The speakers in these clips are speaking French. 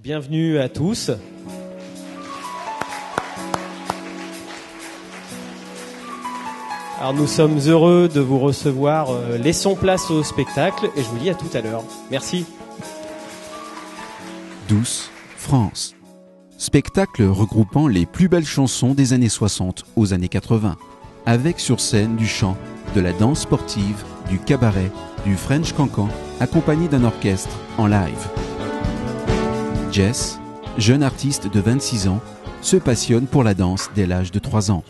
Bienvenue à tous. Alors nous sommes heureux de vous recevoir. Laissons place au spectacle et je vous dis à tout à l'heure. Merci. Douce France. Spectacle regroupant les plus belles chansons des années 60 aux années 80, avec sur scène du chant, de la danse sportive, du cabaret, du French cancan, accompagné d'un orchestre en live. Jess, jeune artiste de 26 ans, se passionne pour la danse dès l'âge de 3 ans.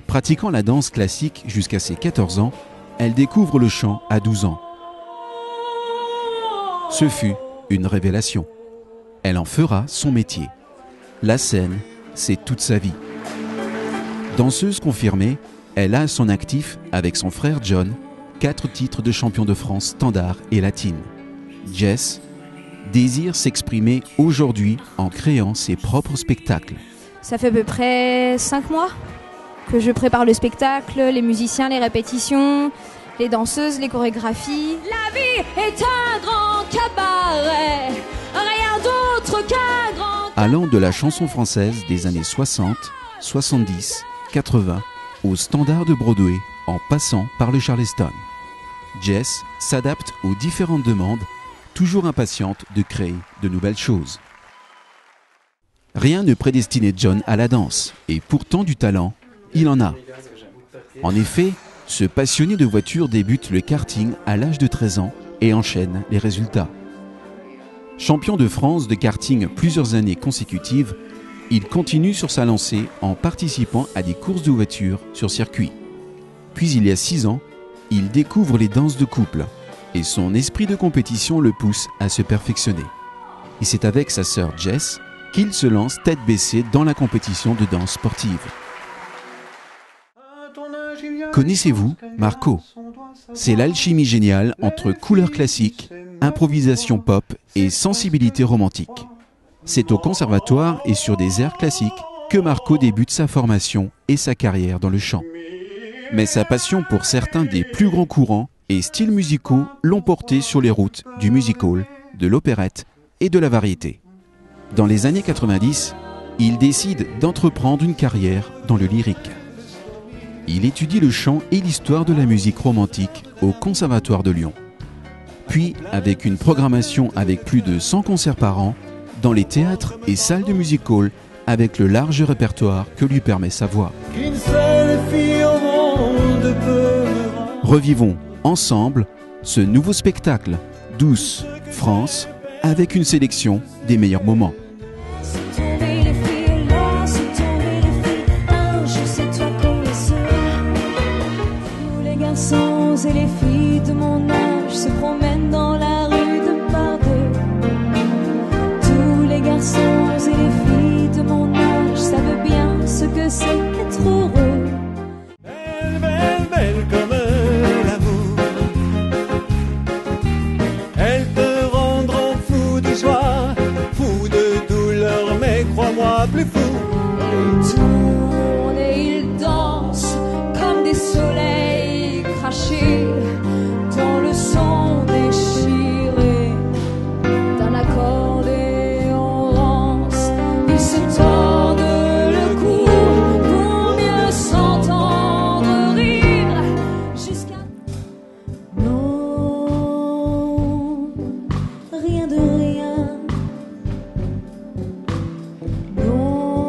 Pratiquant la danse classique jusqu'à ses 14 ans, elle découvre le chant à 12 ans. Ce fut une révélation. Elle en fera son métier. La scène, c'est toute sa vie. Danseuse confirmée, elle a à son actif, avec son frère John, 4 titres de champion de France standard et latine. Jess désire s'exprimer aujourd'hui en créant ses propres spectacles. Ça fait à peu près 5 mois que je prépare le spectacle, les musiciens, les répétitions, les danseuses, les chorégraphies. La vie est un grand cabaret, rien d'autre qu'un grand... Allant de la chanson française des années 60, 70, 80 au standard de Broadway en passant par le Charleston. Jess s'adapte aux différentes demandes, toujours impatiente de créer de nouvelles choses. Rien ne prédestinait John à la danse, et pourtant du talent, il en a. En effet, ce passionné de voitures débute le karting à l'âge de 13 ans et enchaîne les résultats. Champion de France de karting plusieurs années consécutives, il continue sur sa lancée en participant à des courses de voitures sur circuit. Puis il y a 6 ans, il découvre les danses de couple et son esprit de compétition le pousse à se perfectionner. Et c'est avec sa sœur Jess qu'il se lance tête baissée dans la compétition de danse sportive. Connaissez-vous Marco? C'est l'alchimie géniale entre couleurs classiques, improvisation pop et sensibilité romantique. C'est au conservatoire et sur des airs classiques que Marco débute sa formation et sa carrière dans le chant. Mais sa passion pour certains des plus grands courants et styles musicaux l'ont porté sur les routes du music-hall, de l'opérette et de la variété. Dans les années 90, il décide d'entreprendre une carrière dans le lyrique. Il étudie le chant et l'histoire de la musique romantique au Conservatoire de Lyon. Puis, avec une programmation avec plus de 100 concerts par an, dans les théâtres et salles de music-hall, avec le large répertoire que lui permet sa voix. Revivons ensemble ce nouveau spectacle, Douce France, avec une sélection des meilleurs moments. Et les filles de mon âge se promènent dans la rue de par deux. Tous les garçons et les filles de mon âge savent bien ce que c'est qu'être heureux. Belle, belle, belle comme l'amour. Elle te rendra fou de joie, fou de douleur, mais crois-moi plus fou. Ils tournent et ils dansent comme des soleils crachés dans le son déchiré d'un accordéon rance. Ils se tordent le cou pour mieux s'entendre rire jusqu'à... Non, rien de rien. Non,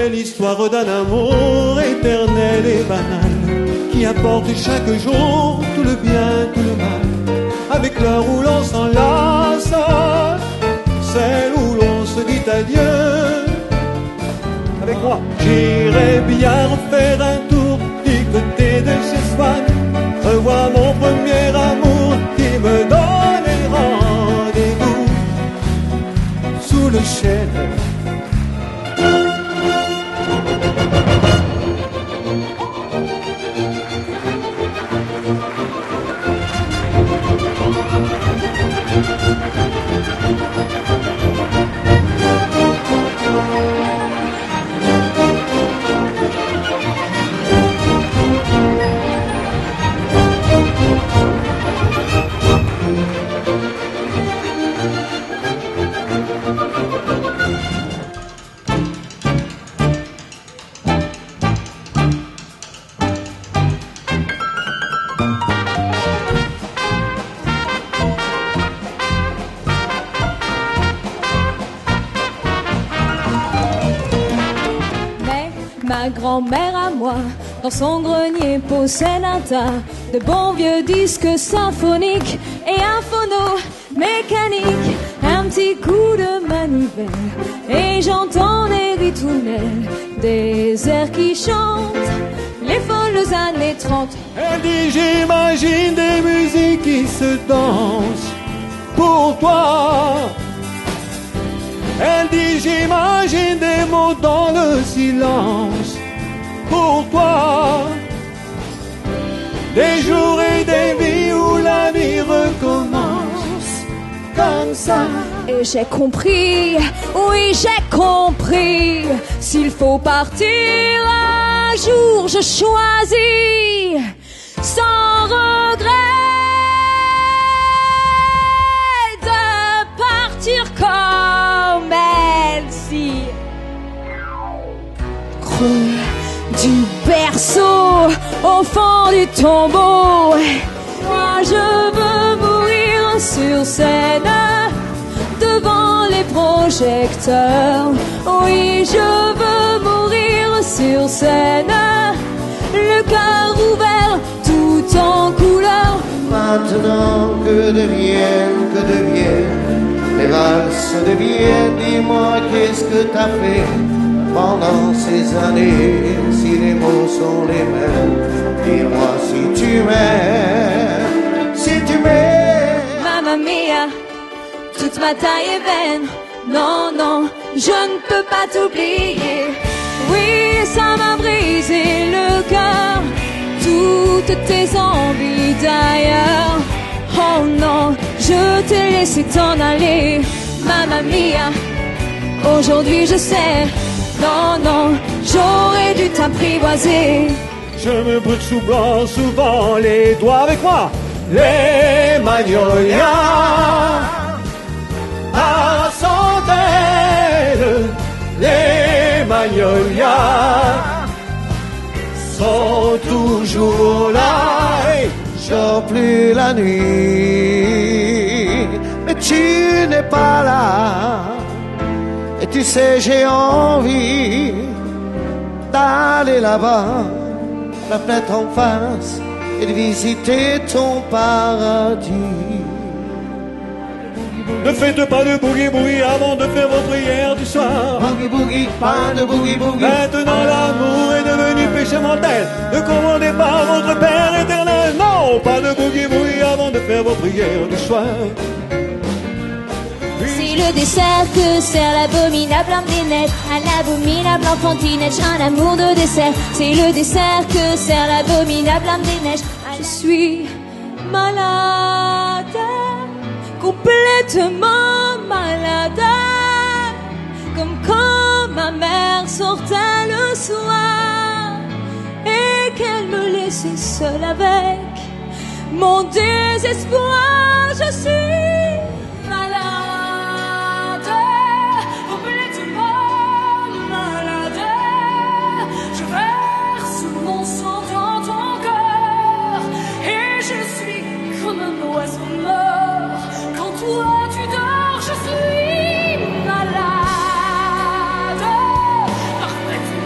C'est l'histoire d'un amour éternel et banal qui apporte chaque jour tout le bien, tout le mal. Avec l'heure où l'on s'enlace, celle où l'on se dit adieu. Avec moi, j'irai bien refaire un tour du côté de chez Swann, revoir mon premier amour qui me donnait rendez-vous sous le chêne. Ma grand-mère à moi, dans son grenier possède un tas de bons vieux disques symphoniques et un phono mécanique, un petit coup de manivelle et j'entends des ritournelles, des airs qui chantent les folles années 30. Elle dit j'imagine des musiques qui se dansent pour toi. Elle dit j'imagine des mots dans le silence pour toi. Des jours et des vies où la vie recommence comme ça. Et j'ai compris, oui j'ai compris, s'il faut partir un jour je choisis sans regret de partir comme elle-ci. Creux du berceau au fond du tombeau, moi je veux mourir sur scène devant les projecteurs. Oui, je veux mourir sur scène, le cœur ouvert, tout en couleur. Maintenant que deviennent les valses de Vienne, dis-moi qu'est-ce que t'as fait pendant ces années? Si les mots sont les mêmes, dis-moi si tu m'aimes, si tu m'aimes. Mamma mia, toute ma taille est vaine. Non, non, je ne peux pas t'oublier. Oui, ça m'a brisé le cœur, toutes tes envies d'ailleurs. Oh non, je t'ai laissé t'en aller. Mamma mia, aujourd'hui je sais. Non, non, j'aurais dû t'apprivoiser. Je me brûle souvent les doigts avec moi. Les magnolias à centaines, les magnolias sont toujours là. J'en plus la nuit, mais tu n'es pas là. Et tu sais, j'ai envie d'aller là-bas, la fenêtre en face, et de visiter ton paradis. Ne faites pas de boogie-boogie avant de faire vos prières du soir. Boogie-boogie, pas de boogie-boogie. Maintenant l'amour est devenu péché mortel. Ne commandez pas votre Père éternel. Non, pas de boogie-boogie avant de faire vos prières du soir. C'est le dessert que sert l'abominable homme des neiges, un abominable enfantinage, un amour de dessert. C'est le dessert que sert l'abominable homme des neiges. Je suis malade, complètement malade, comme quand ma mère sortait le soir et qu'elle me laissait seule avec mon désespoir. Je suis malade, complètement malade. Je verse mon sang dans ton cœur et je suis comme un oiseau mort. Quand toi tu dors, je suis malade, parfaitement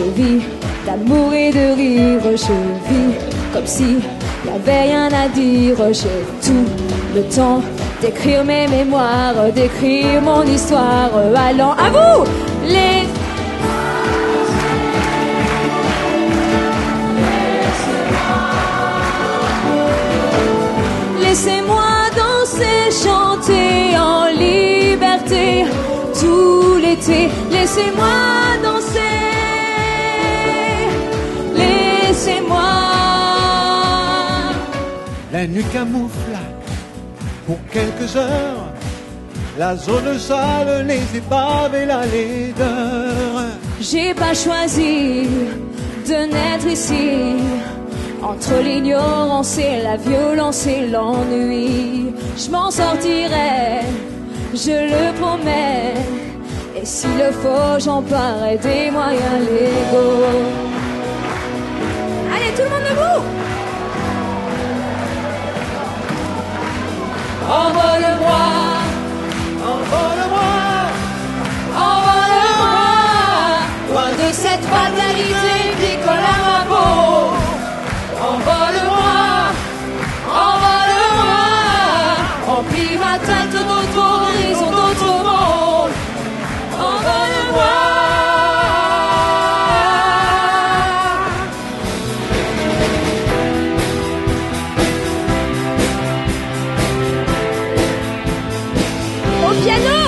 Je vis d'amour et de rire, je vis comme si y avait rien à dire. J'ai tout le temps d'écrire mes mémoires, d'écrire mon histoire. Allant à vous, les... Laissez-moi danser, chanter en liberté tout l'été. Laissez-moi danser, laissez-moi. La nuit camoufle pour quelques heures la zone sale, les épaves et la laideur. J'ai pas choisi de naître ici. Entre l'ignorance et la violence et l'ennui, je m'en sortirai, je le promets. Et s'il le faut, j'emparerai des moyens légaux. Allez, tout le monde debout! Envole-moi, Envole-moi, envole-moi, loin de cette fatalité qui colle à ma peau. Envole-moi, envole-moi, remplis ma tête d'autres horizons, d'autres mondes. Envole-moi. Au piano,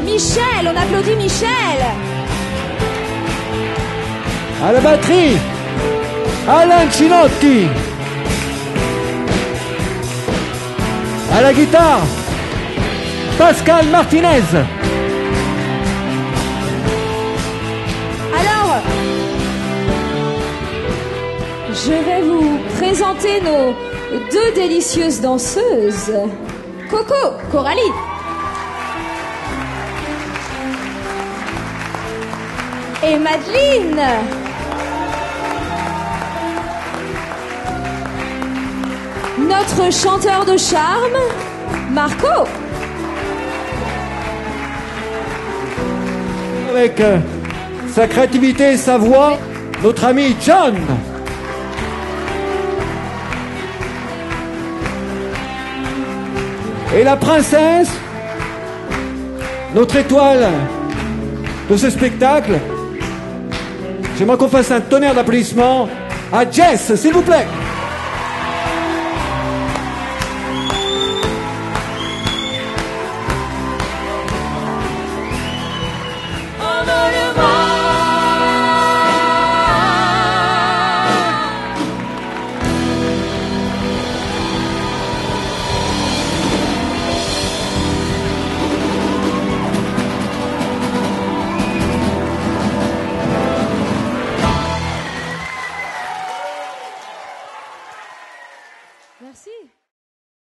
Michel, on applaudit Michel. à la batterie, Alain Chinotti. À la guitare, Pascal Martinez. Alors, je vais vous présenter nos deux délicieuses danseuses, Coco, Coralie. Et Madeleine. Notre chanteur de charme, Marco. Avec sa créativité et sa voix, notre ami John. Et la princesse, notre étoile de ce spectacle. J'aimerais qu'on fasse un tonnerre d'applaudissements à Jess, s'il vous plaît. Merci.